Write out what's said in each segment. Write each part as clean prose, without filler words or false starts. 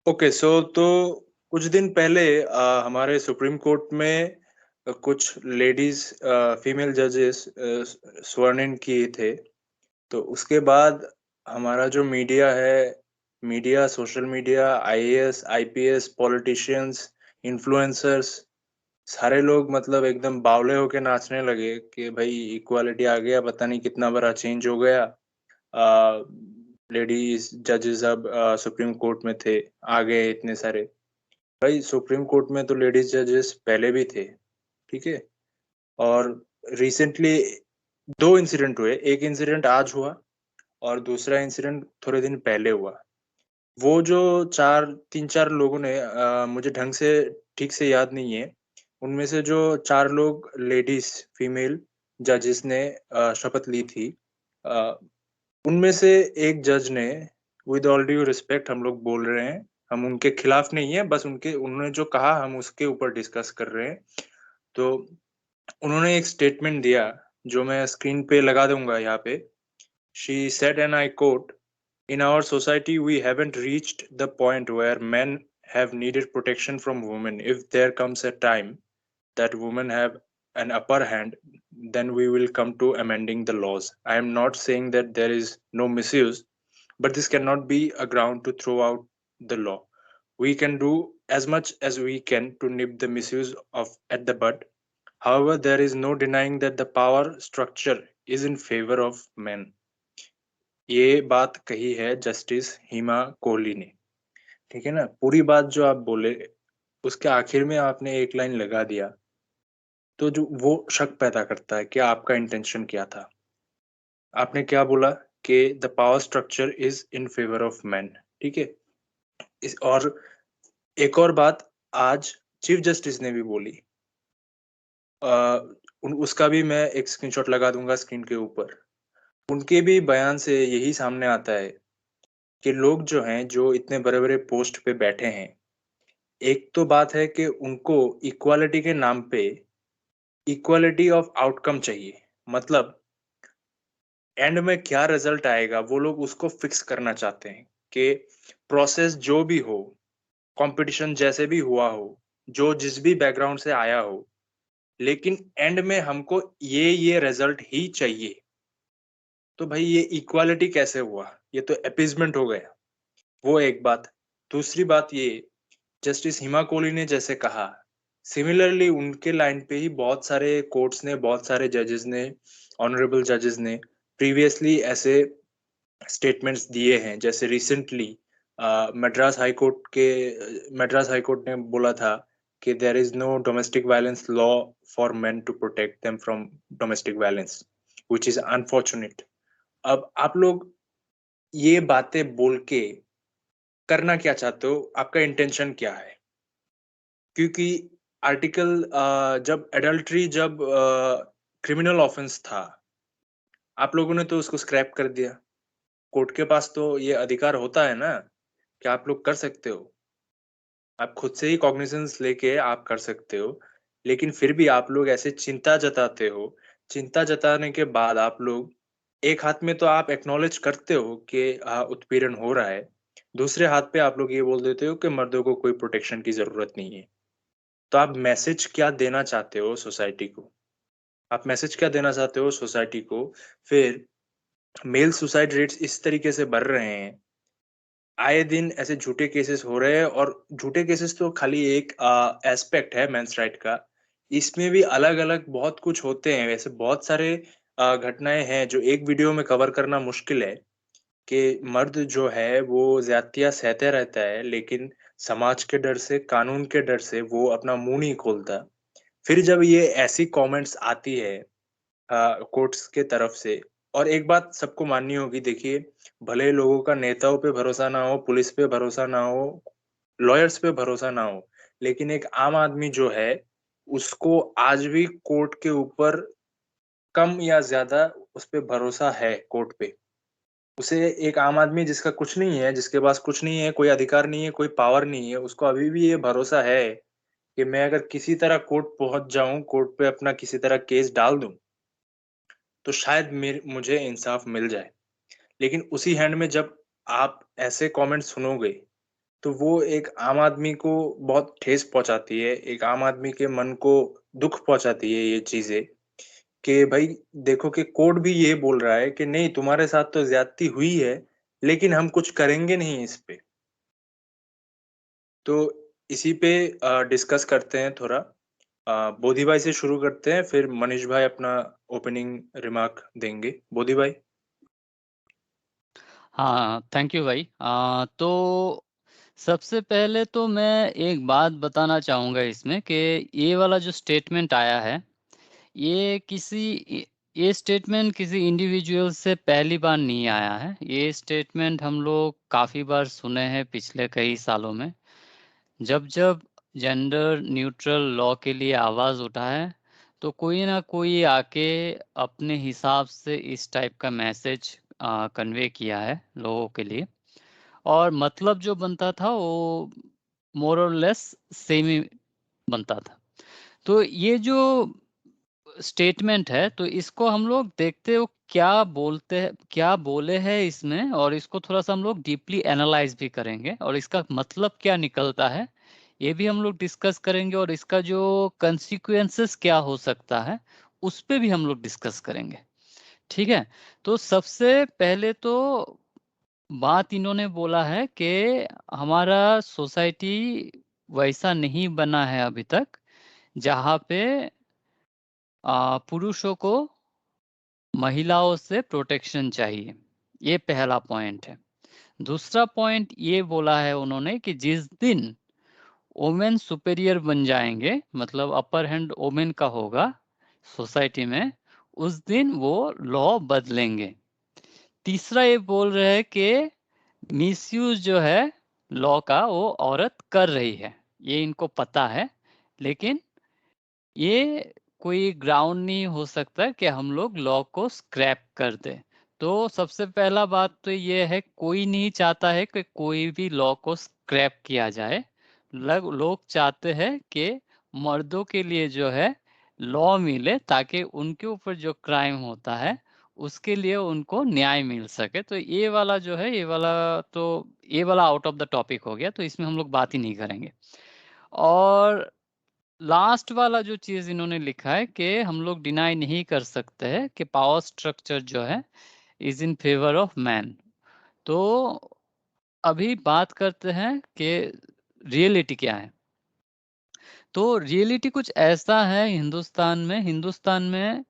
Okay so तो कुछ दिन पहले हमारे सुप्रीम कोर्ट में कुछ लेडीज फीमेल जजेस स्वर्न इन किए थे। तो उसके बाद हमारा जो मीडिया है, media, social media, IAS, IPS, politicians, influencers, सारे लोग मतलब एकदम बावले होके नाचने लगे कि भाई इक्वालिटी आ गया, पता नहीं कितना बड़ा चेंज हो गया। लेडीज जजेस अब सुप्रीम कोर्ट में थे, आ गए इतने सारे। भाई सुप्रीम कोर्ट में तो लेडीज जजेस पहले भी थे, ठीक है? और रिसेंटली 2 इंसिडेंट हुए, एक इंसिडेंट आज हुआ और दूसरा इंसिडेंट थोड़े दिन पहले हुआ। वो जो 3-4 लोगों ने मुझे ढंग से ठीक से याद नहीं है, उनमें से जो 4 लोग लेडीज़ फीमेल जजेस ने शपथ ली थी, अ, उनमें से एक जज ने, विद ऑल ड्यू रिस्पेक्ट हम लोग बोल रहे हैं, हम उनके खिलाफ नहीं है, बस उनके उन्होंने जो कहा हम उसके ऊपर डिस्कस कर रहे हैं। तो उन्होंने एक स्टेटमेंट दिया जो मैं स्क्रीन पे लगा दूँगा यहाँ पे। She said and I quote, "In our society, we haven't reached the point where men have needed protection from women. If there comes a time that women have an upper hand, then we will come to amending the laws. I am not saying that there is no misuse, but this cannot be a ground to throw out the law. We can do as much as we can to nip the misuse of at the bud. However, there is no denying that the power structure is in favor of men." ये बात कही है justice हिमा कोहली ने, ठीक है ना? पूरी बात जो आप बोले, उसके आखिर में आपने एक लाइन लगा दिया, तो जो वो शक पैदा करता है कि आपका इंटेंशन क्या था। आपने क्या बोला कि the power structure is in favour of main, ठीक है? इस और एक और बात आज चीफ जस्टिस ने भी बोली। अ, उन उसका भी मैं एक स्क्रीनशॉट लगा दूँगा स्क्रीन के ऊपर। उनके भी बयान से यही सामने आता है कि लोग जो हैं, जो इतने बड़े-बड़े पोस्ट पे बैठे हैं, एक तो बात है कि उनको इक्वालिटी के नाम पे इक्वालिटी ऑफ आउटकम चाहिए। मतलब एंड में क्या रिज़ल्ट आएगा, वो लोग उसको फिक्स करना चाहते हैं कि प्रोसेस जो भी हो, कॉम्पिटिशन जैसे भी हुआ हो, जो जिस भी बैकग्राउंड से आया हो, लेकिन एंड में हमको ये रिज़ल्ट ही चाहिए। तो भाई ये इक्वालिटी कैसे हुआ? ये तो अपीज़मेंट हो गया। वो एक बात। दूसरी बात ये, जस्टिस हिमा कोहली ने जैसे कहा, सिमिलरली उनके लाइन पे ही बहुत सारे कोर्ट्स ने, बहुत सारे जजेस ने, ऑनरेबल जजेस ने प्रीवियसली ऐसे स्टेटमेंट्स दिए हैं। जैसे रिसेंटली मद्रास हाई कोर्ट ने बोला था कि there is no domestic violence law for men to protect them from domestic violence, which is unfortunate. अब आप लोग ये बातें बोल के करना क्या चाहते हो? आपका इंटेंशन क्या है? क्योंकि जब क्रिमिनल ऑफेंस था, आप लोगों ने तो उसको स्क्रैप कर दिया। कोर्ट के पास तो ये अधिकार होता है ना, कि आप लोग कर सकते हो। आप खुद से ही कॉग्निजेंस लेके आप कर सकते हो। लेकिन फिर भी आप लोग ऐसे चिंता जताते हो, चिंता जताने के बाद आप लोग एक हाथ में तो आप एक्नॉलेज करते हो कि उत्पीड़न हो रहा है, दूसरे हाथ पे आप लोग ये बोल देते हो कि मर्दों को कोई प्रोटेक्शन की ज़रूरत नहीं है। तो आप मैसेज क्या देना चाहते हो सोसाइटी को? आप मैसेज क्या देना चाहते हो सोसाइटी को? फिर मेल सुसाइड रेट्स इस तरीके से बढ़ रहे हैं, आए दिन ऐसे झूठे केसेस हो रहे हैं और झूठे केसेस तो खाली एक एस्पेक्ट है मेंस राइट का। इसमें भी अलग-अलग बहुत कुछ होते हैं, वैसे बहुत सारे घटनाएँ हैं जो एक वीडियो में कवर करना मुश्किल है। कि मर्द जो है वो ज़्यादतियाँ सहते रहता है, लेकिन समाज के डर से, कानून के डर से वो अपना मुँह नहीं खोलता। फिर जब ये ऐसी कमेंट्स आती है कोर्ट्स के तरफ से, और एक बात सबको माननी होगी, देखिए, भले लोगों का नेताओं पे भरोसा ना हो, पुलिस पे भरोसा ना हो, लॉयर्स पे भरोसा ना हो, लेकिन एक आम आदमी जो है, उसको आज भी कोर्ट के ऊपर कम या ज़्यादा उस पे भरोसा है कोर्ट पे। उसे एक आम आदमी जिसका कुछ नहीं है, जिसके पास कुछ नहीं है, कोई अधिकार नहीं है, कोई पावर नहीं है, उसको अभी भी ये भरोसा है कि मैं अगर किसी तरह कोर्ट पहुँच जाऊँ, कोर्ट पे अपना किसी तरह केस डाल दूँ, तो शायद मुझे इंसाफ मिल जाए। लेकिन उसी हैंड में जब आप ऐसे कमेंट सुनोगे, तो वो एक आम आदमी को बहुत ठेस पहुँचाती है, एक आम आदमी के मन को दुःख पहुँचाती है ये चीज़ें, कि भाई देखो कि कोर्ट भी ये बोल रहा है कि नहीं तुम्हारे साथ तो ज़्यादती हुई है, लेकिन हम कुछ करेंगे नहीं इस पे। तो इसी पे डिस्कस करते हैं थोड़ा। बोधी भाई से शुरू करते हैं, फिर मनीष भाई अपना ओपनिंग रिमार्क देंगे। बोधी भाई? हाँ, थैंक यू भाई। तो सबसे पहले तो मैं एक बात बताना चाहूँगा इसमें कि ये वाला जो स्टेटमेंट आया है, ये स्टेटमेंट किसी इंडिविजुअल से पहली बार नहीं आया है। ये स्टेटमेंट हम लोग काफ़ी बार सुने हैं पिछले कई सालों में। जब जेंडर न्यूट्रल लॉ के लिए आवाज़ उठा है, तो कोई ना कोई आके अपने हिसाब से इस टाइप का मैसेज कन्वे किया है लोगों के लिए, और मतलब जो बनता था वो मोर और लेस सेम ही बनता था। तो ये जो स्टेटमेंट है, तो इसको हम लोग देखते हो क्या बोले हैं इसमें, और इसको थोड़ा-सा हम लोग डीपली एनालाइज़ भी करेंगे, और इसका मतलब क्या निकलता है, ये भी हम लोग डिस्कस करेंगे, और इसका जो कॉन्सिक्वेंसेस क्या हो सकता है, उस पे भी हम लोग डिस्कस करेंगे। ठीक है? तो सबसे पहले तो बात इन्होंने बोला है कि हमारा सोसाइटी वैसा नहीं बना है अभी तक, जहाँ पे पुरुषों को महिलाओं से प्रोटेक्शन चाहिए। ये पहला पॉइंट है। दूसरा पॉइंट ये बोला है उन्होंने कि जिस दिन वुमेन सुपीरियर बन जाएंगे, मतलब अपर हैंड वुमेन का होगा सोसाइटी में, उस दिन वो लॉ बदलेंगे। तीसरा ये बोल रहे हैं कि मिसयूज जो है लॉ का वो औरत कर रही है, ये इनको पता है, लेकिन ये कोई ग्राउंड नहीं हो सकता कि हम लोग लॉ को स्क्रैप कर दें। तो सबसे पहला बात तो ये है, कोई नहीं चाहता है कि कोई भी लॉ को स्क्रैप किया जाए। लोग चाहते हैं कि मर्दों के लिए जो है लॉ मिले, ताकि उनके ऊपर जो क्राइम होता है उसके लिए उनको न्याय मिल सके। तो ये वाला जो है, ये वाला आउट ऑफ द टॉपिक हो गया, तो इसमें हम लोग बात ही नहीं करेंगे। और लास्ट वाला जो चीज़ इन्होंने लिखा है कि हम लोग डिनाई नहीं कर सकते हैं कि पावर स्ट्रक्चर जो है is in favour of man. तो अभी बात करते हैं कि रियलिटी क्या है। तो रियलिटी कुछ ऐसा है हिंदुस्तान में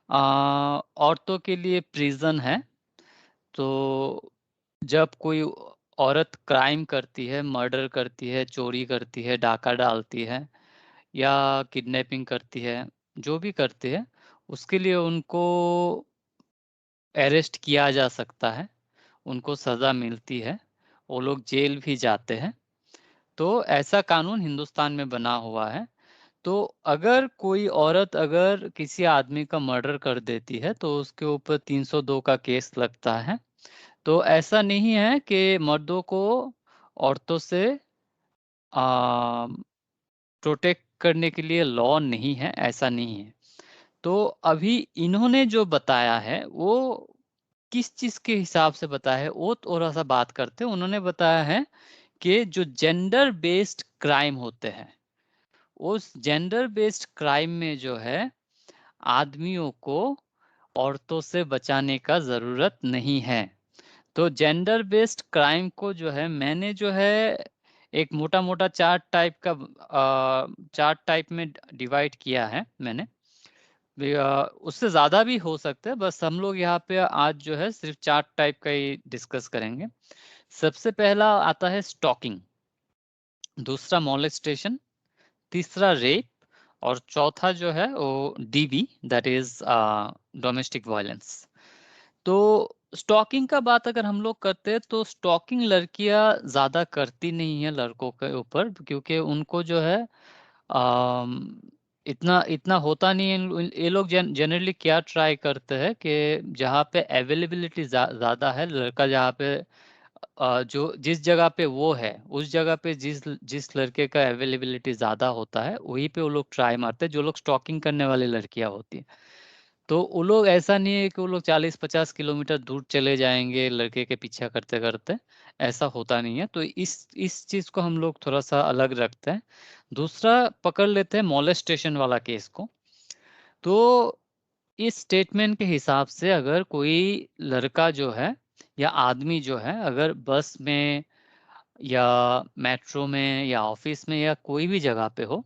औरतों के लिए प्रिज़न है। तो जब कोई औरत क्राइम करती है, मर्डर करती है, चोरी करती है, डाका डालती है या किडनैपिंग करती है, जो भी करती है, उसके लिए उनको अरेस्ट किया जा सकता है, उनको सज़ा मिलती है, वो लोग जेल भी जाते हैं। तो ऐसा कानून हिंदुस्तान में बना हुआ है। तो अगर कोई औरत अगर किसी आदमी का मर्डर कर देती है, तो उसके ऊपर 302 का केस लगता है। तो ऐसा नहीं है कि मर्दों को औरतों से अ, प्रोटेक्ट करने के लिए लॉ नहीं है, ऐसा नहीं है। तो अभी इन्होंने जो बताया है, वो किस चीज़ के हिसाब से बताया है, वो थोड़ा-सा बात करते हैं। उन्होंने बताया है कि जो जेंडर बेस्ड क्राइम होते हैं, उस जेंडर बेस्ड क्राइम में जो है, आदमियों को औरतों से बचाने का ज़रूरत नहीं है। तो जेंडर बेस्ड क्राइम को जो है, मैंने जो है एक मोटा-मोटा चार्ट टाइप में डिवाइड किया है मैंने। उससे ज़्यादा भी हो सकता है, बस हम लोग यहाँ पे आज जो है सिर्फ चार्ट टाइप का ही डिस्कस करेंगे। सबसे पहला आता है स्टॉकिंग, दूसरा मोलेस्टेशन, तीसरा रेप, और चौथा जो है वो DV, that is domestic violence. तो स्टॉकिंग का बात अगर हम लोग करते हैं, तो स्टॉकिंग लड़कियां ज़्यादा करती नहीं है लड़कों के ऊपर, क्योंकि उनको जो है अम, इतना इतना होता नहीं है। ये लोग जनरली क्या ट्राई करते हैं कि जहाँ पे अवेलेबिलिटी ज़्यादा है, लड़का जहाँ पे जो जिस जगह पे वो है, उस जगह पे जिस जिस लड़के का अवेलेबिलिटी ज़्यादा होता है, वहीं पे वो लोग ट्राई मारते हैं, जो लोग स्टॉकिंग करने वाली लड़कियाँ होती हैं। तो वो लोग ऐसा नहीं है कि वो लोग 40-50 किलोमीटर दूर चले जाएँगे लड़के के पीछा करते-करते, ऐसा होता नहीं है। तो इस चीज़ को हम लोग थोड़ा-सा अलग रखते हैं। दूसरा पकड़ लेते हैं मोलेस्टेशन वाला केस को। तो इस स्टेटमेंट के हिसाब से अगर कोई लड़का जो है या आदमी जो है अगर बस में या मेट्रो में या ऑफ़िस में या कोई भी जगह पे हो,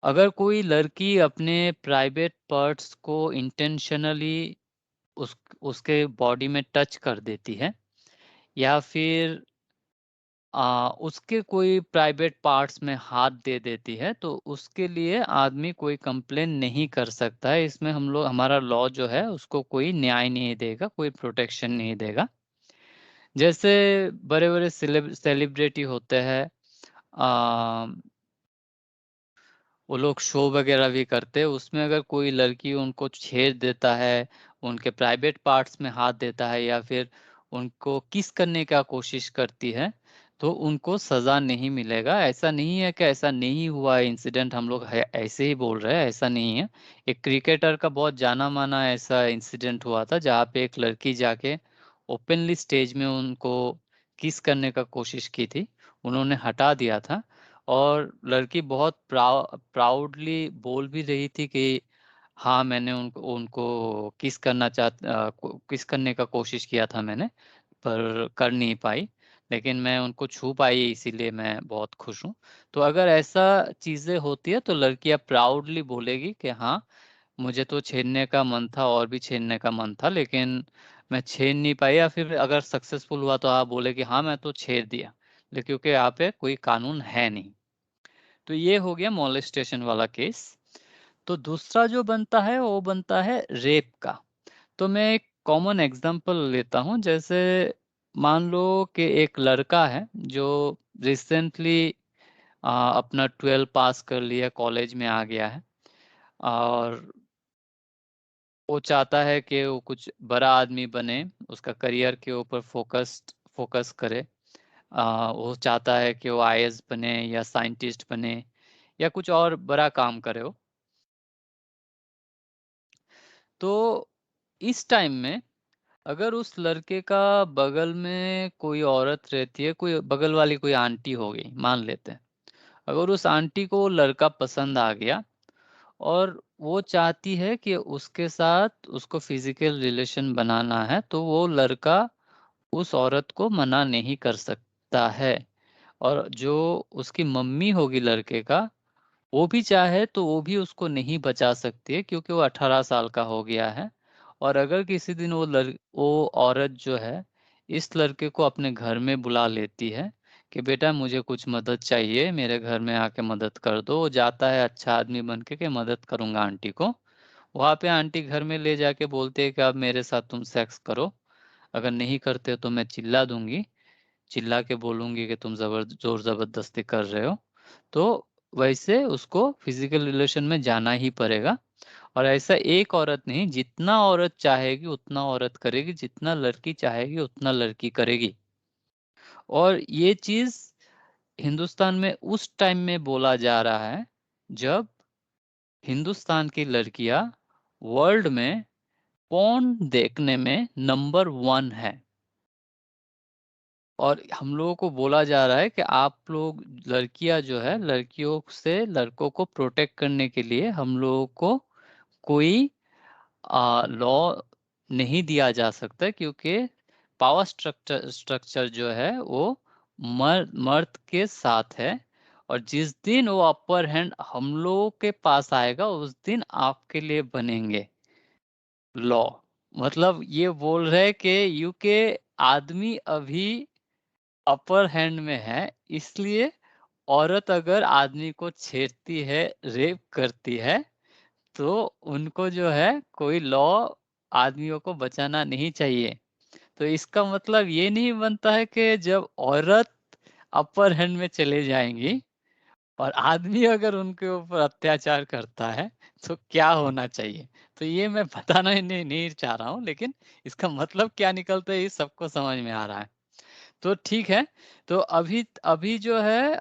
अगर कोई लड़की अपने प्राइवेट पार्ट्स को इंटेंशनली उसके बॉडी में टच कर देती है या फिर उसके कोई प्राइवेट पार्ट्स में हाथ दे देती है, तो उसके लिए आदमी कोई कंप्लेन नहीं कर सकता है। इसमें हमारा लॉ जो है उसको कोई न्याय नहीं देगा, कोई प्रोटेक्शन नहीं देगा। जैसे बड़े-बड़े सेलिब्रिटी होते हैं, अ, वो लोग शो वगैरह भी करते हैं, उसमें अगर कोई लड़की उनको छेड़ देता है, उनके प्राइवेट पार्ट्स में हाथ देता है या फिर उनको किस करने का कोशिश करती है, तो उनको सज़ा नहीं मिलेगा। ऐसा नहीं है कि ऐसा नहीं हुआ है इंसिडेंट, हम लोग है ऐसे ही बोल रहे हैं, ऐसा नहीं है। एक क्रिकेटर का बहुत जाना-माना ऐसा इंसिडेंट हुआ था, जहाँ पे एक लड़की जाके ओपनली स्टेज में उनको किस करने का कोशिश की थी, उन्होंने हटा दिया था। और लड़की बहुत प्राउडली बोल भी रही थी कि हाँ, मैंने उनको उनको किस करने का कोशिश किया था मैंने, पर कर नहीं पाई। लेकिन मैं उनको छू पाई इसीलिए मैं बहुत खुश हूँ। तो अगर ऐसा चीज़ें होती है तो लड़कियाँ प्राउडली बोलेगी कि हाँ, मुझे तो छेड़ने का मन था और भी छेड़ने का मन था, लेकिन मैं छेड़ नहीं पाई या फिर अगर सक्सेसफुल हुआ तो आप बोले कि हाँ, मैं तो छेड़ दिया। क्योंकि यहाँ पे कोई कानून है नहीं। तो ये हो गया मोलेस्टेशन वाला केस। तो दूसरा जो बनता है वो बनता है रेप का। तो मैं एक कॉमन एग्जांपल लेता हूँ, जैसे मान लो कि एक लड़का है जो रिसेंटली अपना 12 पास कर लिया, कॉलेज में आ गया है और वो चाहता है कि वो कुछ बड़ा आदमी बने, उसका करियर के ऊपर फोकस करे। वो चाहता है कि वो आईएएस बने या साइंटिस्ट बने या कुछ और बड़ा काम करे वो। तो इस टाइम में अगर उस लड़के का बगल में कोई औरत रहती है, कोई बगल वाली कोई आंटी हो गई, मान लेते हैं। अगर उस आंटी को वो लड़का पसंद आ गया और वो चाहती है कि उसके साथ उसको फिजिकल रिलेशन बनाना है, तो वो लड़का उस औरत को मना नहीं कर सकता है। और जो उसकी मम्मी होगी लड़के का, वो भी चाहे तो वो भी उसको नहीं बचा सकती है क्योंकि वो 18 साल का हो गया है। और अगर किसी दिन वो औरत जो है इस लड़के को अपने घर में बुला लेती है कि बेटा मुझे कुछ मदद चाहिए, मेरे घर में आके मदद कर दो। वो जाता है अच्छा आदमी बन के कि मदद करूँगा आंटी को। वहाँ पे आंटी घर में ले जाके बोलती है कि अब मेरे साथ तुम सेक्स करो, अगर नहीं करते हो तो मैं चिल्ला दूँगी। चिल्ला के बोलूँगी कि तुम ज़ोर ज़बरदस्ती कर रहे हो। तो वैसे उसको फिज़िकल रिलेशन में जाना ही पड़ेगा। और ऐसा एक औरत नहीं, जितना औरत चाहेगी उतना औरत करेगी, जितना लड़की चाहेगी उतना लड़की करेगी। और ये चीज़ हिंदुस्तान में उस टाइम में बोला जा रहा है, जब हिंदुस्तान की लड़कियाँ वर्ल्ड में पोर्न देखने में नंबर 1 है। और हम लोगों को बोला जा रहा है कि आप लोग लड़कियां जो है, लड़कियों से लड़कों को प्रोटेक्ट करने के लिए हम लोगों को कोई लॉ नहीं दिया जा सकता, क्योंकि पावर स्ट्रक्चर जो है वो मर्द के साथ है। और जिस दिन वो अपर हैंड हम लोगों के पास आएगा उस दिन आपके लिए बनेंगे लॉ। मतलब ये बोल रहे कि यूके आदमी अभी अपर हैंड में है, इसलिए औरत अगर आदमी को छेड़ती है, रेप करती है, तो उनको जो है कोई लॉ आदमियों को बचाना नहीं चाहिए। तो इसका मतलब ये नहीं बनता है कि जब औरत अपर हैंड में चले जाएँगी और आदमी अगर उनके ऊपर अत्याचार करता है, तो क्या होना चाहिए? तो ये मैं बताना ही नहीं चाह रहा हूँ, लेकिन इसका मतलब क्या निकलता है ये सबको समझ में आ रहा है। तो ठीक है, तो अभी अभी जो है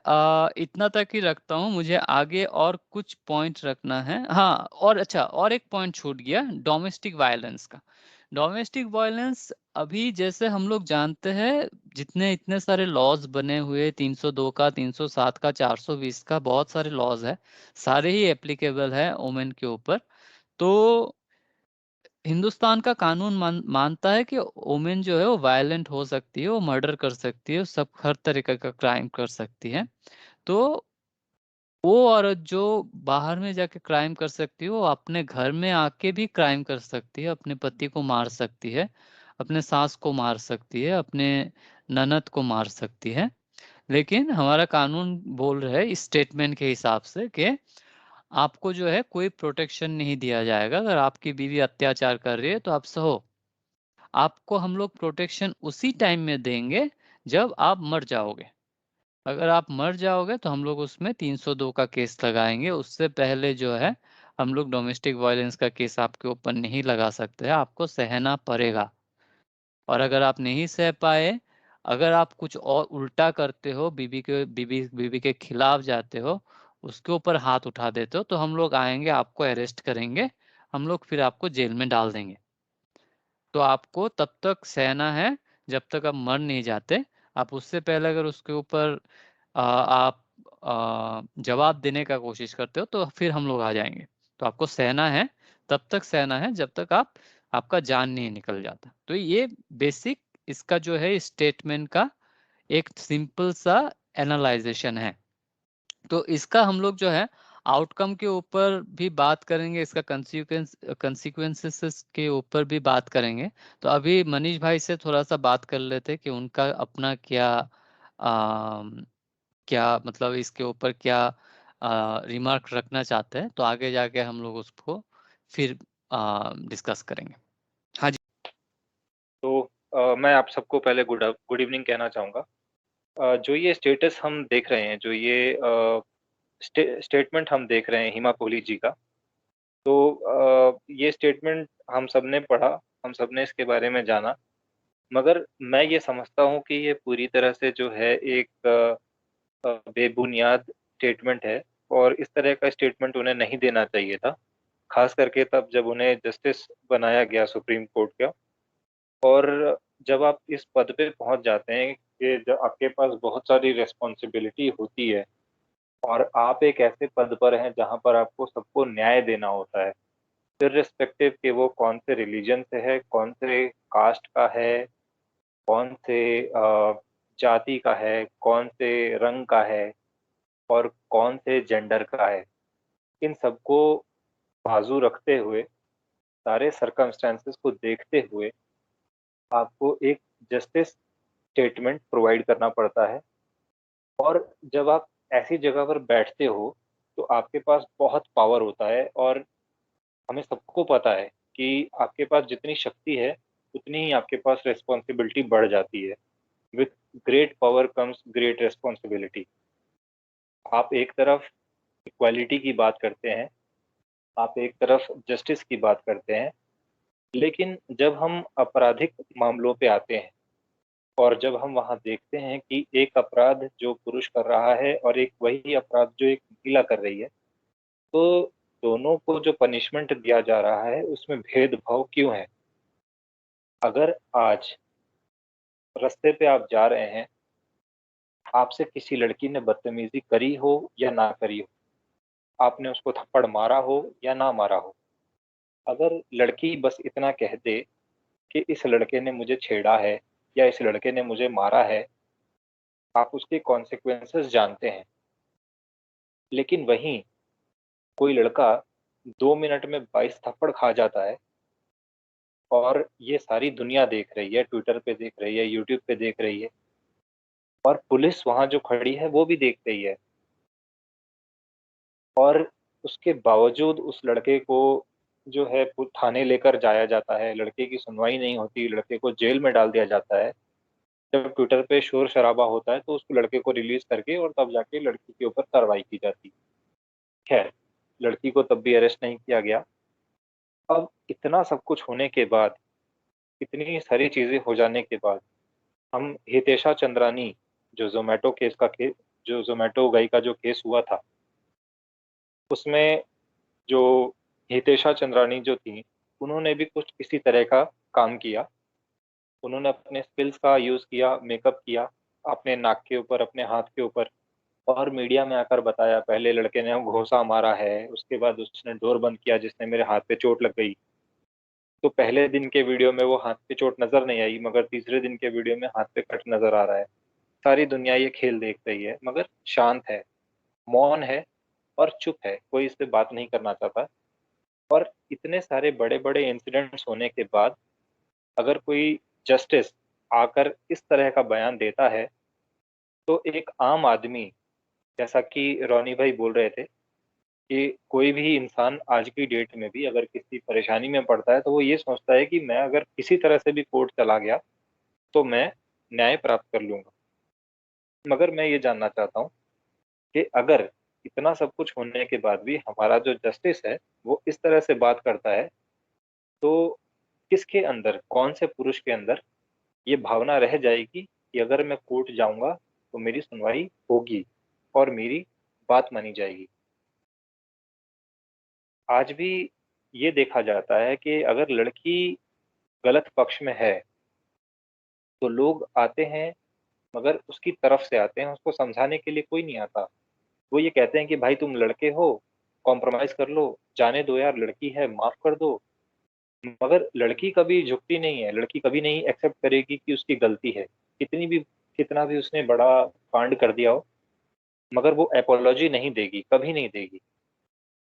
इतना तक ही रखता हूँ, मुझे आगे और कुछ पॉइंट रखना है। हाँ, और अच्छा, और एक पॉइंट छूट गया, डोमेस्टिक वायलेंस का। डोमेस्टिक वायलेंस अभी जैसे हम लोग जानते हैं, जितने इतने सारे लॉज बने हुए, 302 का, 307 का, 420 का, बहुत सारे लॉज है, सारे ही एप्लीकेबल है वुमेन के ऊपर। तो हिंदुस्तान का कानून मानता है कि वुमेन जो है वो वायलेंट हो सकती है, वो मर्डर कर सकती है, सब हर तरीके का क्राइम कर सकती है। तो वो औरत जो बाहर में जाके क्राइम कर सकती है, वो अपने घर में आके भी क्राइम कर सकती है, अपने पति को मार सकती है, अपने सास को मार सकती है, अपने ननद को मार सकती है। लेकिन हमारा कानून बोल रहा है इस स्टेटमेंट के हिसाब से कि आपको जो है कोई प्रोटेक्शन नहीं दिया जाएगा। अगर आपकी बीवी अत्याचार कर रही है तो आप सहो। आपको हम लोग प्रोटेक्शन उसी टाइम में देंगे जब आप मर जाओगे। अगर आप मर जाओगे तो हम लोग उसमें 302 का केस लगाएँगे। उससे पहले जो है हम लोग डोमेस्टिक वायलेंस का केस आपके ऊपर नहीं लगा सकते हैं, आपको सहना पड़ेगा। और अगर आप नहीं सह पाए, अगर आप कुछ और उल्टा करते हो, बीवी के खिलाफ जाते हो, उसके ऊपर हाथ उठा देते हो, तो हम लोग आएँगे, आपको अरेस्ट करेंगे, हम लोग फिर आपको जेल में डाल देंगे। तो आपको तब तक सहना है, जब तक आप मर नहीं जाते। आप उससे पहले अगर उसके ऊपर आप जवाब देने का कोशिश करते हो, तो फिर हम लोग आ जाएँगे। तो आपको सहना है, तब तक सहना है जब तक आपका जान नहीं निकल जाता। तो ये बेसिक इसका जो है स्टेटमेंट का एक सिंपल सा एनालाइज़ेशन है। तो इसका हम लोग जो है आउटकम के ऊपर भी बात करेंगे, इसका कंसीक्वेंसेस के ऊपर भी बात करेंगे। तो अभी मनीष भाई से थोड़ा-सा बात कर लेते हैं कि उनका अपना क्या क्या मतलब इसके ऊपर क्या रिमार्क रखना चाहते हैं, तो आगे जाके हम लोग उसको फिर डिस्कस करेंगे। हाँ जी। तो मैं आप सबको पहले गुड इवनिंग कहना चाहूँगा। जो ये स्टेटस हम देख रहे हैं, जो ये स्टेटमेंट हम देख रहे हैं हिमा कोहली जी का, तो ये स्टेटमेंट हम सबने पढ़ा, हम सबने इसके बारे में जाना, मगर मैं ये समझता हूँ कि ये पूरी तरह से जो है एक बेबुनियाद स्टेटमेंट है और इस तरह का स्टेटमेंट उन्हें नहीं देना चाहिए था, खास करके तब जब उन्हें जस्टिस बनाया गया सुप्रीम कोर्ट का। और जब आप इस पद पे पहुंच जाते हैं कि जब आपके पास बहुत सारी रिस्पॉन्सिबिलिटी होती है और आप एक ऐसे पद पर हैं जहां पर आपको सबको न्याय देना होता है, इर्रिस्पेक्टिव कि वो कौन से रिलीजन से है, कौन से कास्ट का है, कौन से जाति का है, कौन से रंग का है और कौन से जेंडर का है। इन सबको बाजू रखते हुए, सारे सर्कमस्टेंसेस को देखते हुए आपको एक जस्टिस स्टेटमेंट प्रोवाइड करना पड़ता है। और जब आप ऐसी जगह पर बैठते हो, तो आपके पास बहुत पावर होता है और हमें सबको पता है कि आपके पास जितनी शक्ति है, उतनी ही आपके पास रिस्पॉन्सिबिलिटी बढ़ जाती है। With great power comes great responsibility. आप एक तरफ इक्वालिटी की बात करते हैं, आप एक तरफ जस्टिस की बात करते हैं, लेकिन जब हम आपराधिक मामलों पे आते हैं और जब हम वहाँ देखते हैं कि एक अपराध जो पुरुष कर रहा है और एक वही अपराध जो एक महिला कर रही है, तो दोनों को जो पनिशमेंट दिया जा रहा है, उसमें भेदभाव क्यों है? अगर आज रास्ते पे आप जा रहे हैं, आपसे किसी लड़की ने बदतमीज़ी करी हो या ना करी हो, आपने उसको थप्पड़ मारा हो या ना मारा हो, अगर लड़की बस इतना कह दे कि इस लड़के ने मुझे छेड़ा है या इस लड़के ने मुझे मारा है, आप उसके कॉन्सिक्वेंसेस जानते हैं। लेकिन वहीं कोई लड़का 2 मिनट में 22 थप्पड़ खा जाता है और ये सारी दुनिया देख रही है, ट्विटर पे देख रही है, यूट्यूब पे देख रही है और पुलिस वहाँ जो खड़ी है वो भी देख रही है। और उसके बावजूद उस लड़के को जो है थाने लेकर जाया जाता है, लड़के की सुनवाई नहीं होती, लड़के को जेल में डाल दिया जाता है। जब ट्विटर पे शोर-शराबा होता है तो उस लड़के को रिलीज़ करके और तब जाके लड़की के ऊपर कार्रवाई की जाती है। खैर, लड़की को तब भी अरेस्ट नहीं किया गया। अब इतना सब कुछ होने के बाद, इतनी सारी चीज़ें हो जाने के बाद, हम हितेशा चंद्रानी जो ज़ोमैटो गई का जो केस हुआ था, उसमें जो हितेशा चंद्रानी जो थी, उन्होंने भी कुछ इसी तरह का काम किया। उन्होंने अपने स्किल्स का यूज़ किया, मेकअप किया, अपने नाक के ऊपर, अपने हाथ के ऊपर, और मीडिया में आकर बताया, पहले लड़के ने घोंसा मारा है, उसके बाद उसने डोर बंद किया जिसने मेरे हाथ पे चोट लग गई। तो पहले दिन के वीडियो में वो हाथ पे चोट नज़र नहीं आई, मगर तीसरे दिन के वीडियो में हाथ पे कट नज़र आ रहा है। सारी दुनिया ये खेल देख रही है, मगर शांत है, मौन है और चुप है, कोई इससे बात नहीं करना चाहता। और इतने सारे बड़े-बड़े इंसिडेंट्स होने के बाद अगर कोई जस्टिस आकर इस तरह का बयान देता है, तो एक आम आदमी, जैसा कि रोनी भाई बोल रहे थे, कि कोई भी इंसान आज की डेट में भी अगर किसी परेशानी में पड़ता है, तो वो ये सोचता है कि मैं अगर किसी तरह से भी कोर्ट चला गया, तो मैं न्याय प्राप्त कर लूँगा। मगर मैं ये जानना चाहता हूँ कि अगर इतना सब कुछ होने के बाद भी हमारा जो जस्टिस है, वो इस तरह से बात करता है, तो किसके अंदर, कौन से पुरुष के अंदर ये भावना रह जाएगी कि अगर मैं कोर्ट जाऊँगा, तो मेरी सुनवाई होगी और मेरी बात मानी जाएगी। आज भी ये देखा जाता है कि अगर लड़की गलत पक्ष में है, तो लोग आते हैं, मगर उसकी तरफ से आते हैं, उसको समझाने के लिए कोई नहीं आता। वो ये कहते हैं कि भाई तुम लड़के हो, कॉम्प्रोमाइज़ कर लो, जाने दो यार, लड़की है, माफ़ कर दो। मगर लड़की कभी झुकती नहीं है, लड़की कभी नहीं एक्सेप्ट करेगी कि उसकी गलती है। कितना भी उसने बड़ा कांड कर दिया हो, मगर वो एपोलॉजी नहीं देगी, कभी नहीं देगी।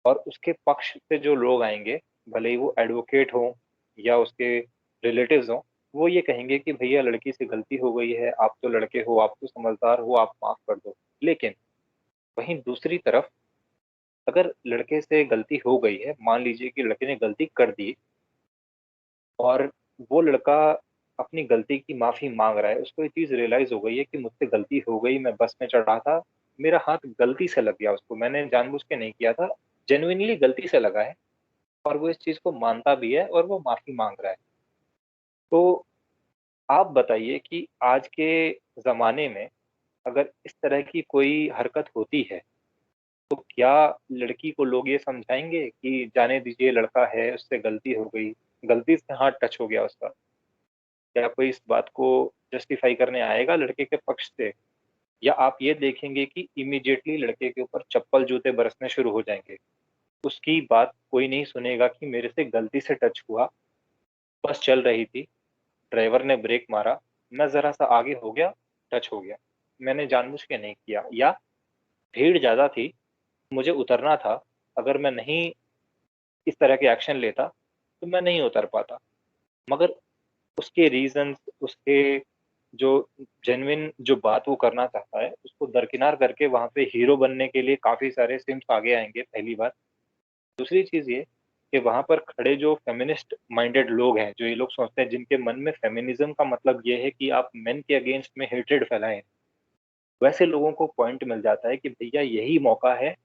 और उसके पक्ष से जो लोग आएँगे, भले ही वो एडवोकेट हों या उसके रिलेटिव्स हों, वो ये कहेंगे कि भैया लड़की से गलती हो गई है, आप तो लड़के हो, आप तो समझदार हो, आप माफ़ कर दो। लेकिन वहीं दूसरी तरफ अगर लड़के से गलती हो गई है, मान लीजिए कि लड़के ने गलती कर दी और वो लड़का अपनी गलती की माफ़ी माँग रहा है, उसको ये चीज़ रियलाइज़ हो गई है कि मुझसे गलती हो गई, मैं बस में चढ़ा था, मेरा हाथ गलती से लग गया उसको, मैंने जानबूझ के नहीं किया था, जेनुइनली गलती से लगा है। और वो इस चीज़ को मानता भी है और वो माफ़ी माँग रहा है। तो आप बताइए कि आज के ज़माने में अगर इस तरह की कोई हरकत होती है, तो क्या लड़की को लोग ये समझाएँगे कि जाने दीजिए, लड़का है, उससे गलती हो गई, गलती से हाथ टच हो गया उसका। क्या कोई इस बात को जस्टिफ़ाई करने आएगा लड़के के पक्ष से? या आप ये देखेंगे कि इमीडिएटली लड़के के ऊपर चप्पल-जूते बरसने शुरू हो जाएँगे? उसकी बात कोई नहीं सुनेगा कि मेरे से गलती से टच हुआ, बस चल रही थी, ड्राइवर ने ब्रेक मारा, मैं ज़रा-सा आगे हो गया, टच हो गया। मैंने जानबूझ के नहीं किया, या भीड़ ज़्यादा थी, मुझे उतरना था, अगर मैं नहीं इस तरह के एक्शन लेता, तो मैं नहीं उतर पाता। मगर उसके रीज़न्स, उसके जो जेन्युइन जो बात वो करना चाहता है, उसको दरकिनार करके वहाँ पे हीरो बनने के लिए काफ़ी सारे सिम्प्स आगे आएँगे, पहली बात। दूसरी चीज़ ये कि वहाँ पर खड़े जो फेमिनिस्ट माइंडेड लोग हैं, जो ये लोग सोचते हैं, जिनके मन में फेमिनिज़्म का मतलब ये है कि आप मेन के अगेंस्ट में हेट्रेड फैलाएँ, वैसे लोगों को पॉइंट मिल जाता है कि भैया यही मौका है,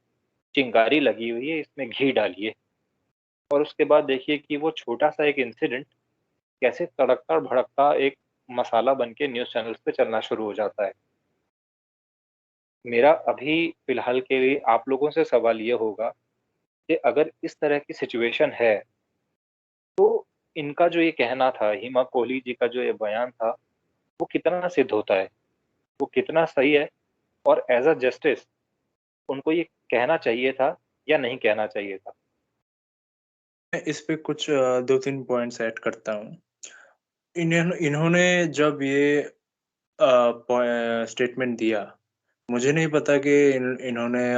चिंगारी लगी हुई है, इसमें घी डालिए। और उसके बाद देखिए कि वो छोटा-सा एक इंसिडेंट कैसे तड़कता-भड़कता एक मसाला बन के न्यूज़ चैनल्स पे चलना शुरू हो जाता है। मेरा अभी फ़िलहाल के लिए आप लोगों से सवाल ये होगा कि अगर इस तरह की सिचुएशन है, तो इनका जो ये कहना था, हिमा कोहली जी का जो ये बयान था, वो कितना सिद्ध होता है? वो कितना सही है? और एज़ अ जस्टिस उनको ये कहना चाहिए था या नहीं कहना चाहिए था? मैं इस पे कुछ 2-3 पॉइंट्स ऐड करता हूँ। इन्होंने जब ये स्टेटमेंट दिया, मुझे नहीं पता कि इन्होंने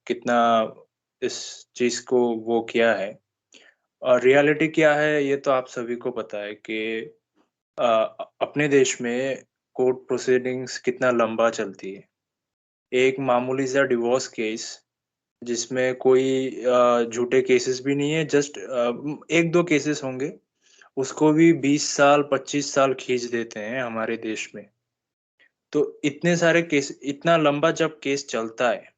कितना इस चीज़ को वो किया है। और रियलिटी क्या है, ये तो आप सभी को पता है कि अपने देश में कोर्ट प्रोसीडिंग्स कितना लंबा चलती है। एक मामूली सा डिवोर्स केस, जिसमें कोई झूठे केसेस भी नहीं है, जस्ट 1-2 केसेस होंगे, उसको भी 20 साल, 25 साल खींच देते हैं हमारे देश में। तो इतने सारे केस, इतना लंबा जब केस चलता है,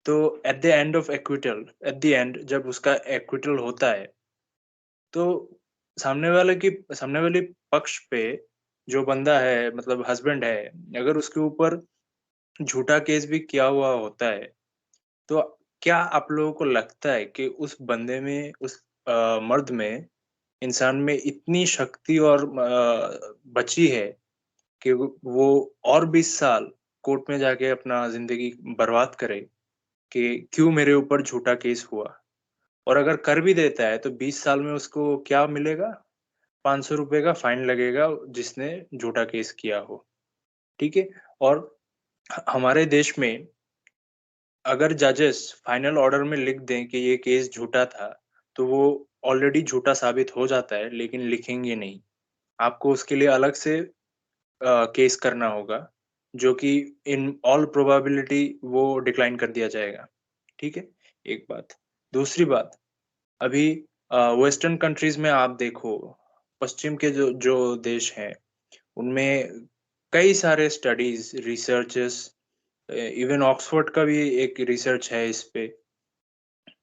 तो at the end of acquittal, at the end जब उसका एक्विटल होता है, तो सामने वाले पक्ष पे जो बंदा है मतलब हस्बैंड है, अगर उसके ऊपर झूठा केस भी किया हुआ होता है, तो क्या आप लोगों को लगता है कि उस बंदे में, उस मर्द में, इंसान में इतनी शक्ति और बची है कि वो और 20 साल कोर्ट में जाके अपना ज़िंदगी बर्बाद करे कि क्यों मेरे ऊपर झूठा केस हुआ? और अगर कर भी देता है तो 20 साल में उसको क्या मिलेगा? ₹500 का फाइन लगेगा जिसने झूठा केस किया हो, ठीक है? और हमारे देश में अगर जजेस फाइनल ऑर्डर में लिख दें कि ये केस झूठा था, तो वो ऑलरेडी झूठा साबित हो जाता है, लेकिन लिखेंगे नहीं। आपको उसके लिए अलग से केस करना होगा, जो कि इन ऑल प्रोबेबिलिटी वो डिक्लाइन कर दिया जाएगा, ठीक है? एक बात। दूसरी बात, अभी वेस्टर्न कंट्रीज़ में आप देखो, पश्चिम के जो जो देश हैं, उनमें कई सारे स्टडीज़, रिसर्चेस इवन ऑक्सफोर्ड का भी एक रिसर्च है इस पे,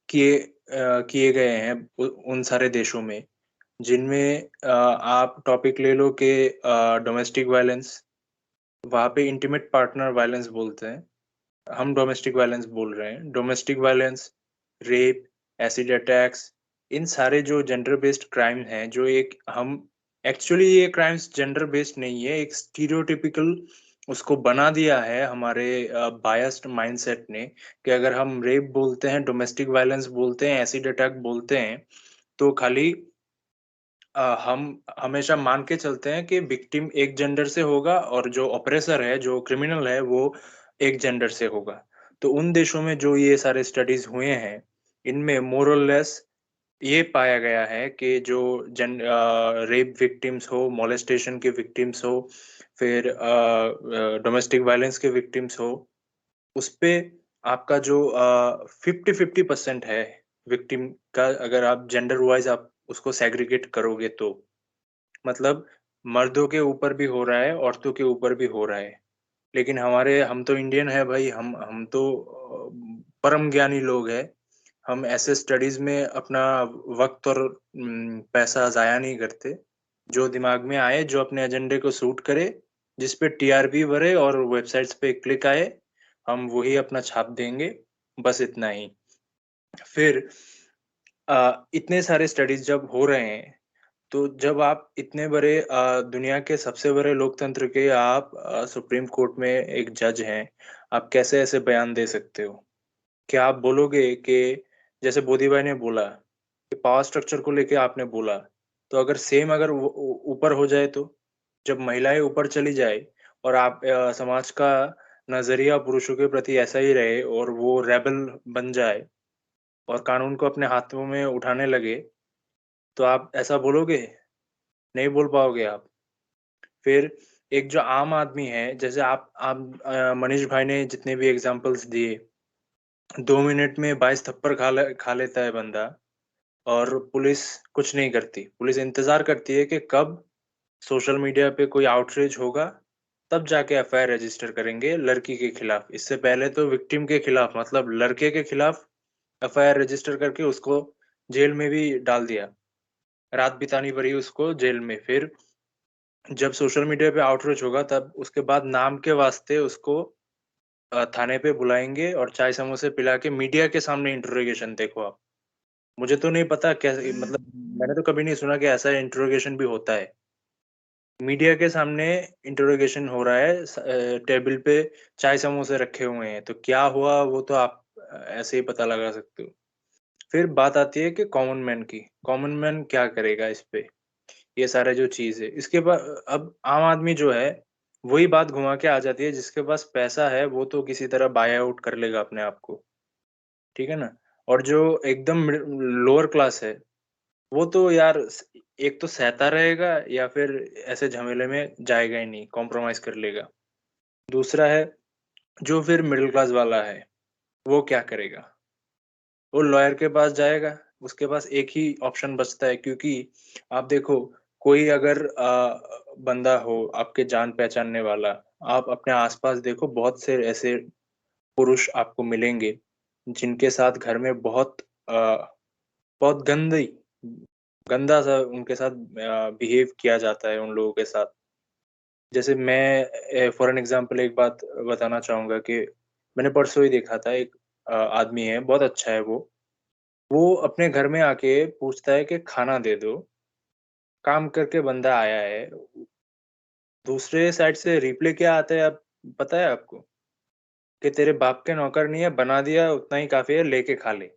किए गए हैं उन सारे देशों में, जिनमें आप टॉपिक ले लो कि डोमेस्टिक वायलेंस, वहाँ पे इंटीमेट पार्टनर वायलेंस बोलते हैं। हम डोमेस्टिक वायलेंस बोल रहे हैं। Domestic violence, rape, acid attacks, इन सारे जो जेंडर बेस्ड क्राइम हैं, जो एक हम एक्चुअली ये क्राइम्स जेंडर बेस्ड नहीं है, एक स्टीरियोटिपिकल उसको बना दिया है हमारे बायस्ड माइंडसेट ने कि अगर हम रेप बोलते हैं, डोमेस्टिक वायलेंस बोलते हैं, एसिड अटैक बोलते हैं, तो खाली हम हमेशा मान के चलते हैं कि विक्टिम एक जेंडर से होगा और जो ऑपरेसर है, जो क्रिमिनल है, वो एक जेंडर से होगा। तो उन देशों में जो ये सारे स्टडीज़ हुए हैं, इनमें मोर और लेस ये पाया गया है कि जो रेप विक्टिम्स हो, मोलेस्टेशन के विक्टिम्स हो, फिर डोमेस्टिक वायलेंस के विक्टिम्स हो, उसपे आपका जो 50-50% है विक्टिम का, अगर आप जेंडर वाइज़ आप उसको सेग्रीगेट करोगे तो। मतलब मर्दों के ऊपर भी हो रहा है, औरतों के ऊपर भी हो रहा है। लेकिन हम तो इंडियन हैं भाई, हम तो परम ज्ञानी लोग हैं। हम ऐसे स्टडीज़ में अपना वक़्त और पैसा ज़ाया नहीं करते। जो दिमाग में आए, जो अपने एजेंडे को सूट करे, जिस पे टीआरपी बढ़े और वेबसाइट्स पे क्लिक आए, हम वही अपना छाप देंगे, बस इतना ही। फिर इतने सारे स्टडीज़ जब हो रहे हैं, तो जब आप इतने बड़े दुनिया के सबसे बड़े लोकतंत्र के आप सुप्रीम कोर्ट में एक जज हैं, आप कैसे ऐसे बयान दे सकते हो? क्या आप बोलोगे कि जैसे बोधी भाई ने बोला कि पावर स्ट्रक्चर को लेके आपने बोला, तो अगर सेम अगर वो ऊपर हो जाए तो? जब महिलाएँ ऊपर चली जाए और आप समाज का नज़रिया पुरुषों के प्रति ऐसा ही रहे और वो रेबेल बन जाए और कानून को अपने हाथों में उठाने लगे, तो आप ऐसा बोलोगे? नहीं बोल पाओगे आप। फिर एक जो आम आदमी है, जैसे आप मनीष भाई ने जितने भी एग्ज़ाम्पल्स दिए, 2 मिनट में 22 थप्पड़ खा लेता है बंदा और पुलिस कुछ नहीं करती। पुलिस इंतज़ार करती है कि कब सोशल मीडिया पे कोई आउटरीच होगा, तब जाके एफआईआर रजिस्टर करेंगे लड़की के खिलाफ। इससे पहले तो विक्टिम के खिलाफ मतलब लड़के के खिलाफ एफआईआर रजिस्टर करके उसको जेल में भी डाल दिया। रात बितानी पड़ी उसको जेल में। फिर जब सोशल मीडिया पे आउटरीच होगा तब उसके बाद नाम के वास्ते उसको थाने पे बुलाएँगे और चाय समोसे पिला के मीडिया के सामने इंटरोगेशन देखो आप। मुझे तो नहीं पता कैसे, मतलब मैंने तो कभी नहीं सुना कि ऐसा इंटरोगेशन भी होता है। मीडिया के सामने इंटरोगेशन हो रहा है, टेबल पे चाय समोसे रखे हुए हैं, तो क्या हुआ वो तो आप ऐसे ही पता लगा सकते हो। फिर बात आती है कि कॉमन मैन की। कॉमन मैन क्या करेगा इस पे? ये सारा जो चीज़ है। इसके बा अब आम आदमी जो है, वही बात घुमा के आ जाती है, जिसके पास पैसा है वो तो किसी तरह बाय आउट कर लेगा अपने आप को, ठीक है ना? और जो एकदम लोअर क्लास है, वो तो यार एक तो सहता रहेगा या फिर ऐसे झमेले में जाएगा ही नहीं, कॉम्प्रोमाइज़ कर लेगा। दूसरा है, जो फिर मिडल क्लास वाला है, वो क्या करेगा? वो लॉयर के पास जाएगा, उसके पास एक ही ऑप्शन बचता है, क्योंकि आप देखो, कोई अगर बंदा हो आपके जान पहचानने वाला, आप अपने आस-पास देखो बहुत से ऐसे पुरुष आपको मिलेंगे, जिनके साथ घर में बहुत गंदा-सा उनके साथ बिहेव किया जाता है उन लोगों के साथ। जैसे मैं फॉर एन एग्जांपल एक बात बताना चाहूँगा कि मैंने परसों ही देखा था, एक आदमी है, बहुत अच्छा है वो। वो अपने घर में आके पूछता है कि खाना दे दो, काम करके बंदा आया है। दूसरे साइड से रिप्ले क्या आता है आप पता है आपको? कि तेरे बाप के नौकर नहीं है, बना दिया उतना ही काफ़ी है, लेके खा ले।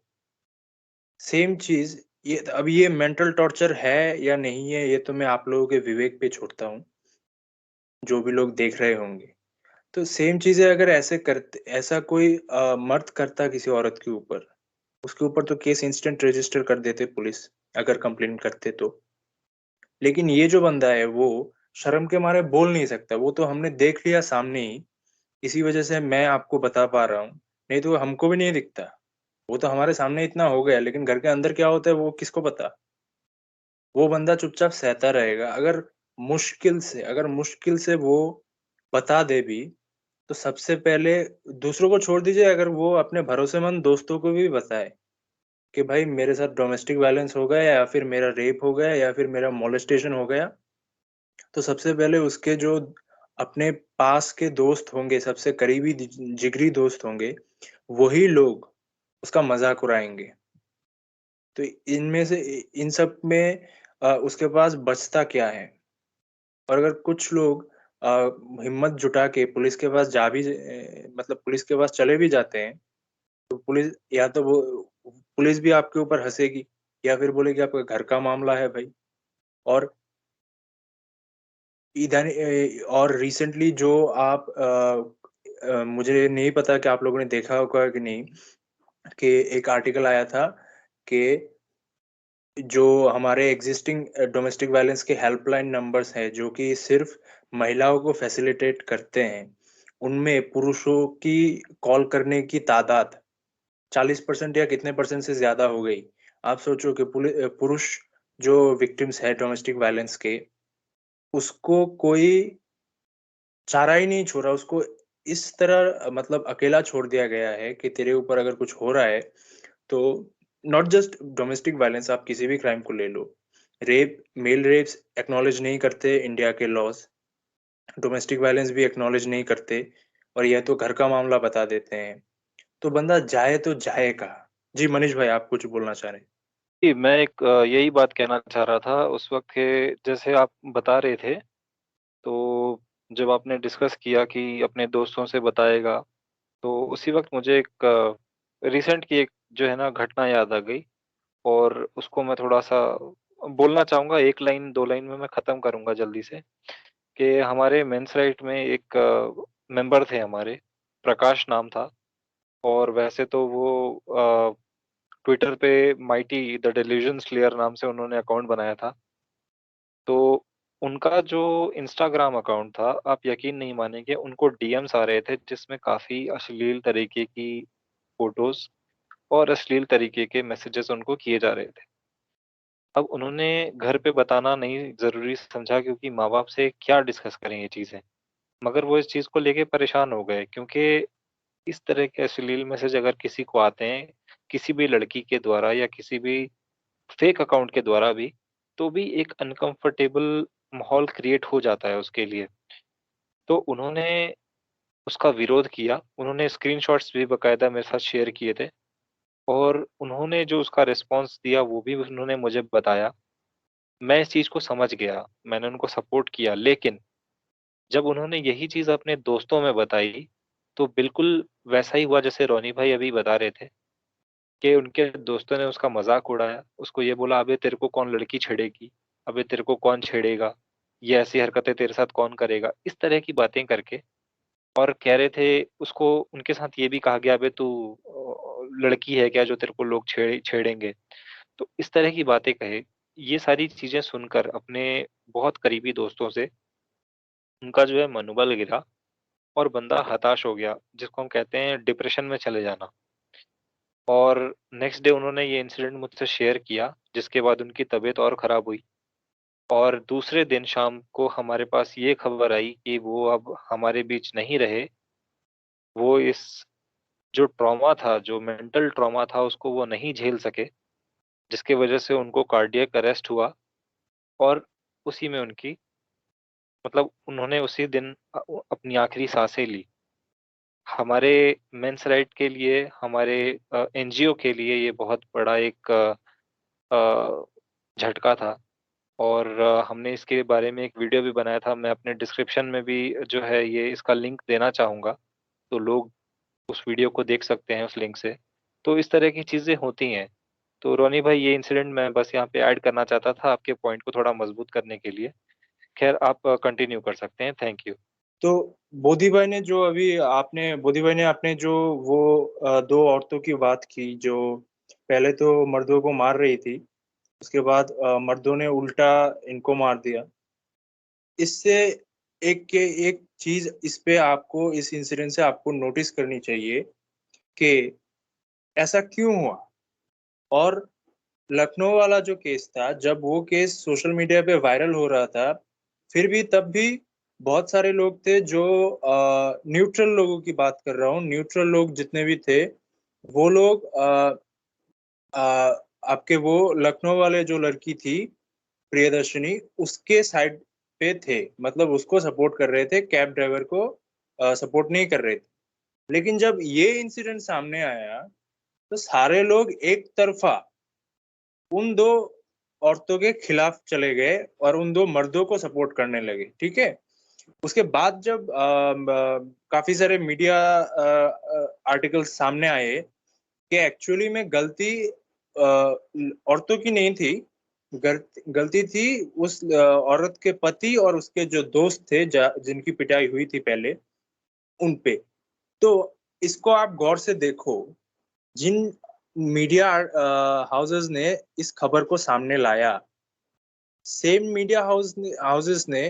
सेम चीज़ ये अब ये मेंटल टॉर्चर है या नहीं है, ये तो मैं आप लोगों के विवेक पे छोड़ता हूँ, जो भी लोग देख रहे होंगे। तो सेम चीज़ें अगर ऐसा कोई मर्द करता किसी औरत के ऊपर, उसके ऊपर तो केस इंस्टेंट रजिस्टर कर देते पुलिस, अगर कंप्लेंट करते तो। लेकिन ये जो बंदा है वो शर्म के मारे बोल नहीं सकता, वो तो हमने देख लिया सामने ही, इसी वजह से मैं आपको बता पा रहा हूँ, नहीं तो हमको भी नहीं दिखता। वो तो हमारे सामने इतना हो गया, लेकिन घर के अंदर क्या होता है वो किसको पता? वो बंदा चुपचाप सहता रहेगा। अगर मुश्किल से वो बता दे भी, तो सबसे पहले दूसरों को छोड़ दीजिए, अगर वो अपने भरोसेमंद दोस्तों को भी बताए कि भाई मेरे साथ डोमेस्टिक वायलेंस हो गया या फिर मेरा रेप हो गया या फिर मेरा मोलेस्टेशन हो गया, तो सबसे पहले उसके जो अपने पास के दोस्त होंगे, सबसे करीबी जिगरी दोस्त होंगे, वही लोग उसका मज़ाक उड़ाएँगे। तो इनमें से इन सब में उसके पास बचता क्या है? और अगर कुछ लोग अ, हिम्मत जुटा के पुलिस के पास मतलब पुलिस के पास चले भी जाते हैं, तो पुलिस भी आपके ऊपर हँसेगी या फिर बोलेगी आपका घर का मामला है भाई। और और रिसेंटली जो मुझे नहीं पता कि आप लोगों ने देखा होगा कि नहीं, कि एक आर्टिकल आया था कि जो हमारे एग्जिस्टिंग डोमेस्टिक वायलेंस के हेल्पलाइन नंबर्स हैं, जो कि सिर्फ़ महिलाओं को फैसिलिटेट करते हैं, उनमें पुरुषों की कॉल करने की तादाद 40% या कितने परसेंट से ज़्यादा हो गई। आप सोचो कि पुरुष जो विक्टिम्स है डोमेस्टिक वायलेंस के, उसको कोई चारा ही नहीं छोड़ा, उसको इस तरह मतलब अकेला छोड़ दिया गया है कि तेरे ऊपर अगर कुछ हो रहा है, तो नॉट जस्ट डोमेस्टिक वायलेंस, आप किसी भी क्राइम को ले लो। मेल रेप्स एक्नॉलेज नहीं करते इंडिया के लॉज़, डोमेस्टिक वायलेंस भी एक्नॉलेज नहीं करते और यह तो घर का मामला बता देते हैं। तो बंदा जाए तो जाए कहाँ? जी, मनीष भाई आप कुछ बोलना चाह रहे हैं? जी, मैं एक यही बात कहना चाह रहा था उस वक़्त के जैसे आप बता रहे थे, तो जब आपने डिस्कस किया कि अपने दोस्तों से बताएगा, तो उसी वक़्त मुझे एक रिसेंट की एक जो है ना घटना याद आ गई और उसको मैं थोड़ा-सा बोलना चाहूँगा 1 लाइन, 2 लाइन में मैं ख़त्म करूँगा जल्दी से, कि हमारे मेंस राइट में एक मेंबर थे हमारे, प्रकाश नाम था और वैसे तो वो ट्विटर पे माइटी द डेल्यूजन स्लेयर नाम से उन्होंने अकाउंट बनाया था। तो उनका जो इंस्टाग्राम अकाउंट था, आप यकीन नहीं मानेंगे उनको डीएम्स आ रहे थे जिसमें काफ़ी अश्लील तरीके की फ़ोटोज़ और अश्लील तरीके के मैसेजेस उनको किए जा रहे थे। अब उन्होंने घर पे बताना नहीं ज़रूरी समझा क्योंकि माँ-बाप से क्या डिस्कस करें ये चीज़ें। मगर वो इस चीज़ को लेके परेशान हो गए क्योंकि इस तरह के अश्लील मैसेज अगर किसी को आते हैं, किसी भी लड़की के द्वारा या किसी भी फेक अकाउंट के द्वारा भी, तो भी एक अनकंफर्टेबल माहौल क्रिएट हो जाता है उसके लिए। तो उन्होंने उसका विरोध किया, उन्होंने स्क्रीनशॉट्स भी बाकायदा मेरे साथ शेयर किए थे और उन्होंने जो उसका रिस्पॉन्स दिया वो भी उन्होंने मुझे बताया। मैं इस चीज़ को समझ गया, मैंने उनको सपोर्ट किया, लेकिन जब उन्होंने यही चीज़ अपने दोस्तों में बताई, तो बिल्कुल वैसा ही हुआ जैसे रोनी भाई अभी बता रहे थे कि उनके दोस्तों ने उसका मज़ाक उड़ाया, उसको ये बोला, "अबे तेरे को कौन लड़की छेड़ेगी? अबे तेरे को कौन छेड़ेगा? ये ऐसी हरकतें तेरे साथ कौन करेगा?" इस तरह की बातें करके और कह रहे थे उसको उनके साथ ये भी कहा गया, "अबे तू लड़की है क्या जो तेरे को लोग छेड़ेंगे?" तो इस तरह की बातें कहे। ये सारी चीज़ें सुनकर अपने बहुत करीबी दोस्तों से उनका जो है मनोबल गिरा और बंदा हताश हो गया, जिसको हम कहते हैं डिप्रेशन में चले जाना। और नेक्स्ट डे उन्होंने ये इंसिडेंट मुझसे शेयर किया, जिसके बाद उनकी तबीयत और ख़राब हुई और दूसरे दिन शाम को हमारे पास ये खबर आई कि वो अब हमारे बीच नहीं रहे। वो इस जो ट्रॉमा था, जो मेंटल ट्रॉमा था, उसको वो नहीं झेल सके, जिसकी वजह से उनको कार्डियक अरेस्ट हुआ और उसी में उनकी मतलब उन्होंने उसी दिन अपनी आखिरी सांसें ली। हमारे मेंस राइट के लिए, हमारे एनजीओ के लिए ये बहुत बड़ा एक झटका था और हमने इसके बारे में एक वीडियो भी बनाया था। मैं अपने डिस्क्रिप्शन में भी जो है ये इसका लिंक देना चाहूँगा, तो लोग उस वीडियो को देख सकते हैं उस लिंक से। तो इस तरह की चीज़ें होती हैं। तो रोनी भाई, ये इंसिडेंट मैं बस यहाँ पे ऐड करना चाहता था आपके पॉइंट को थोड़ा मजबूत करने के लिए। ख़ैर आप कंटिन्यू कर सकते हैं। Thank you. तो बोधी भाई ने आपने जो वो 2 औरतों की बात की, जो पहले तो मर्दों को मार रही थी, उसके बाद मर्दों ने उल्टा इनको मार दिया। इससे एक चीज़ इस इंसिडेंट से आपको नोटिस करनी चाहिए कि ऐसा क्यों हुआ? और लखनऊ वाला जो केस था, जब वो केस सोशल मीडिया पे वायरल हो रहा था, फिर भी तब भी बहुत सारे लोग थे जो न्यूट्रल लोगों की बात कर रहा हूँ, न्यूट्रल लोग जितने भी थे, वो लोग आपके वो लखनऊ वाले जो लड़की थी, प्रियदर्शिनी, उसके साइड पे थे। मतलब उसको सपोर्ट कर रहे थे, कैब ड्राइवर को सपोर्ट नहीं कर रहे थे। लेकिन जब ये इंसिडेंट सामने आया, तो सारे लोग एक तरफा उन 2 औरतों के खिलाफ चले गए और उन 2 मर्दों को सपोर्ट करने लगे, ठीक है? उसके बाद जब काफ़ी सारे मीडिया आर्टिकल्स सामने आए कि एक्चुअली में गलती औरतों की नहीं थी, गलती थी उस औरत के पति और उसके जो दोस्त थे जिनकी पिटाई हुई थी पहले, उन पे। तो इसको आप गौर से देखो, जिन मीडिया हाउसेस ने इस खबर को सामने लाया, सेम मीडिया हाउसेस ने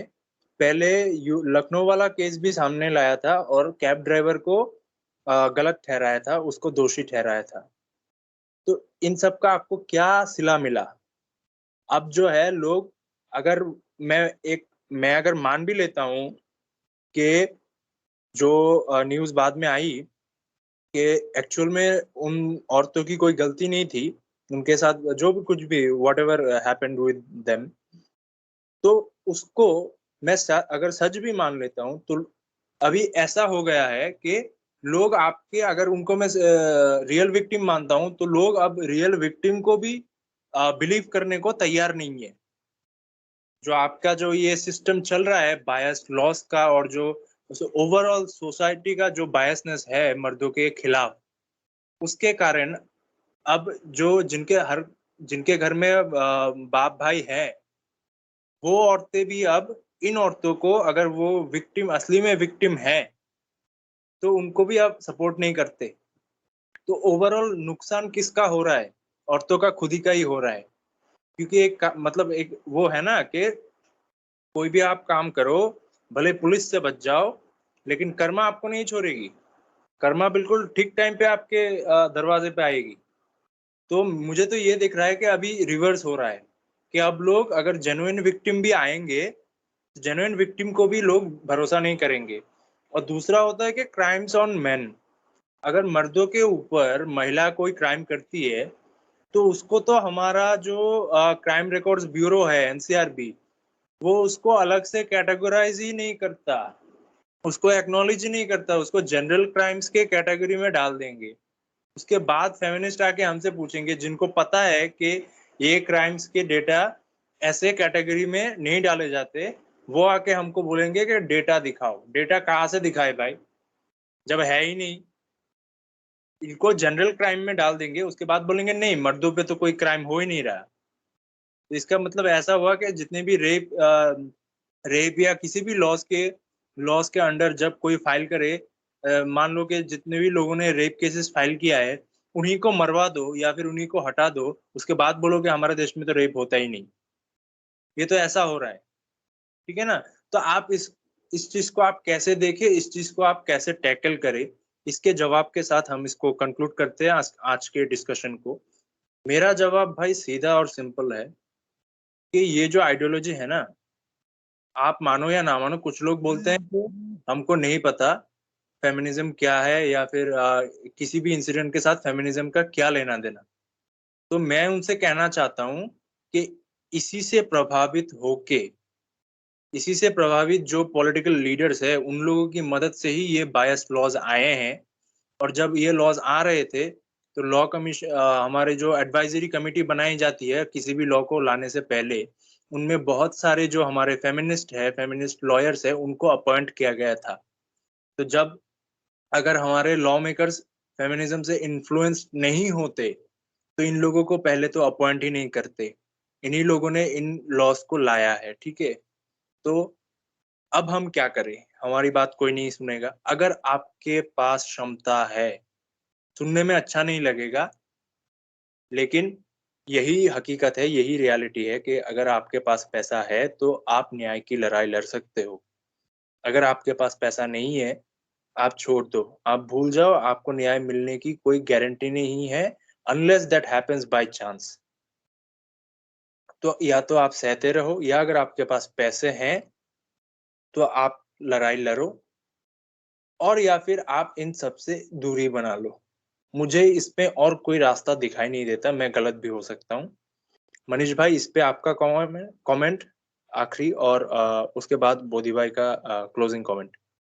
पहले लखनऊ वाला केस भी सामने लाया था और कैब ड्राइवर को गलत ठहराया था, उसको दोषी ठहराया था। तो इन सब का आपको क्या सिला मिला? अब जो है लोग, अगर मैं अगर मान भी लेता हूँ कि जो न्यूज़ बाद में आई कि एक्चुअल में उन औरतों की कोई गलती नहीं थी, उनके साथ जो भी कुछ भी व्हाटएवर हैपेंड विद देम, तो उसको मैं अगर सच भी मान लेता हूँ, तो अभी ऐसा हो गया है कि लोग आपके, अगर उनको मैं रियल विक्टिम मानता हूँ, तो लोग अब रियल विक्टिम को भी बिलीव करने को तैयार नहीं है। जो आपका जो ये सिस्टम चल रहा है बायस्ड लॉस का, और जो ओवरऑल सोसाइटी का जो बायसनेस है मर्दों के खिलाफ, उसके कारण अब जो जिनके घर में बाप भाई हैं, वो औरतें भी अब इन औरतों को, अगर वो विक्टिम असली में विक्टिम है, तो उनको भी अब सपोर्ट नहीं करते। तो ओवरऑल नुकसान किसका हो रहा है? औरतों का खुद ही का ही हो रहा है। क्योंकि मतलब एक वो है ना कि कोई भी आप काम करो, भले पुलिस से बच जाओ, लेकिन कर्मा आपको नहीं छोड़ेगी। कर्मा बिल्कुल ठीक टाइम पे आपके दरवाजे पे आएगी। तो मुझे तो ये दिख रहा है कि अभी रिवर्स हो रहा है, कि अब लोग अगर जेन्युइन विक्टिम भी आएँगे, जेन्युइन विक्टिम को भी लोग भरोसा नहीं करेंगे। और दूसरा होता है कि क्राइम्स ऑन मेन, अगर मर्दों के ऊपर महिला कोई क्राइम करती है, तो उसको तो हमारा जो क्राइम रिकॉर्ड्स ब्यूरो है, एनसीआरबी, वो उसको अलग से कैटेगराइज़ ही नहीं करता, उसको एक्नॉलेज ही नहीं करता, उसको जनरल क्राइम्स के कैटेगरी में डाल देंगे। उसके बाद फेमिनिस्ट आके हमसे पूछेंगे, जिनको पता है कि ये क्राइम्स के डेटा ऐसे कैटेगरी में नहीं डाले जाते, वो आके हमको बोलेंगे कि डेटा दिखाओ। डेटा कहाँ से दिखाए भाई? जब है ही नहीं। इनको जनरल क्राइम में डाल देंगे, उसके बाद बोलेंगे नहीं, मर्दों पे तो कोई क्राइम हो ही नहीं रहा। तो इसका मतलब ऐसा हुआ कि जितने भी रेप या किसी भी लॉस के अंडर जब कोई फाइल करे, मान लो कि जितने भी लोगों ने रेप केसेस फाइल किया है, उन्हीं को मरवा दो या फिर उन्हीं को हटा दो, उसके बाद बोलो कि हमारे देश में तो रेप होता ही नहीं। ये तो ऐसा हो रहा है, ठीक है ना? तो आप इस चीज़ को आप कैसे देखें, इस चीज़ को आप कैसे टैकल करें, इसके जवाब के साथ हम इसको कंक्लूड करते हैं आज के डिस्कशन को। मेरा जवाब भाई सीधा और सिंपल है कि ये जो आइडियोलॉजी है ना, आप मानो या ना मानो, कुछ लोग बोलते हैं कि हमको नहीं पता फेमिनिज़्म क्या है, या फिर किसी भी इंसिडेंट के साथ फेमिनिज़्म का क्या लेना-देना। तो मैं उनसे कहना चाहता हूँ कि इसी से प्रभावित होके इसी से प्रभावित जो पॉलिटिकल लीडर्स है उन लोगों की मदद से ही ये बायस लॉज आए हैं। और जब ये लॉज आ रहे थे तो लॉ कमीशन हमारे जो एडवाइजरी कमेटी बनाई जाती है किसी भी लॉ को लाने से पहले, उनमें बहुत सारे जो हमारे फेमिनिस्ट लॉयर्स है उनको अपॉइंट किया गया था। तो जब अगर हमारे लॉ मेकर्स फेमिनिज्म से इन्फ्लुएंस नहीं होते तो इन लोगों को पहले तो अपॉइंट ही नहीं करते। इन्हीं लोगों ने इन लॉस को लाया है, ठीक है। तो अब हम क्या करें? हमारी बात कोई नहीं सुनेगा। अगर आपके पास क्षमता है, सुनने में अच्छा नहीं लगेगा, लेकिन यही हकीकत है, यही रियलिटी है कि अगर आपके पास पैसा है तो आप न्याय की लड़ाई लड़ सकते हो। अगर आपके पास पैसा नहीं है, आप छोड़ दो, आप भूल जाओ, आपको न्याय मिलने की कोई गारंटी नहीं है unless that happens by chance. तो या तो आप सहते रहो या अगर आपके पास पैसे हैं तो आप लड़ाई लड़ो, और या फिर आप इन सब से दूरी बना लो। मुझे इसमें और कोई रास्ता दिखाई नहीं देता, मैं गलत भी हो सकता हूँ। मनीष भाई, इस पे आपका कमेंट आखिरी, और उसके बाद बोधी भाई का क्लोजिंग कमेंट।